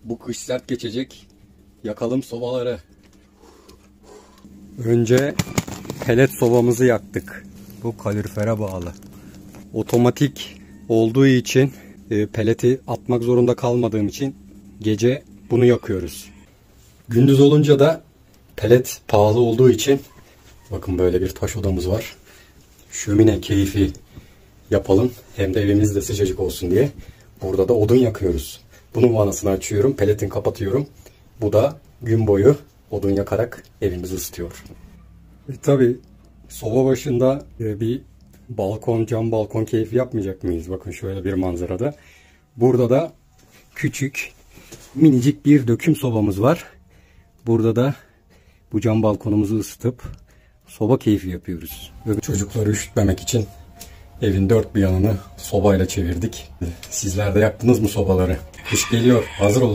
Bu kış sert geçecek. Yakalım sobaları. Önce pelet sobamızı yaktık. Bu kalorifere bağlı. Otomatik olduğu için peleti atmak zorunda kalmadığım için gece bunu yakıyoruz. Gündüz olunca da pelet pahalı olduğu için bakın böyle bir taş odamız var. Şömine keyfi yapalım. Hem de evimiz de sıcacık olsun diye. Burada da odun yakıyoruz. Bunun vanasını açıyorum. Peletini kapatıyorum. Bu da gün boyu odun yakarak evimizi ısıtıyor. Tabii soba başında bir cam balkon keyfi yapmayacak mıyız? Bakın şöyle bir manzarada. Burada da küçük minicik bir döküm sobamız var. Burada da bu cam balkonumuzu ısıtıp soba keyfi yapıyoruz. Çocukları üşütmemek için evin dört bir yanını sobayla çevirdik. Sizler de yaktınız mı sobaları? Kış geliyor, hazır olun.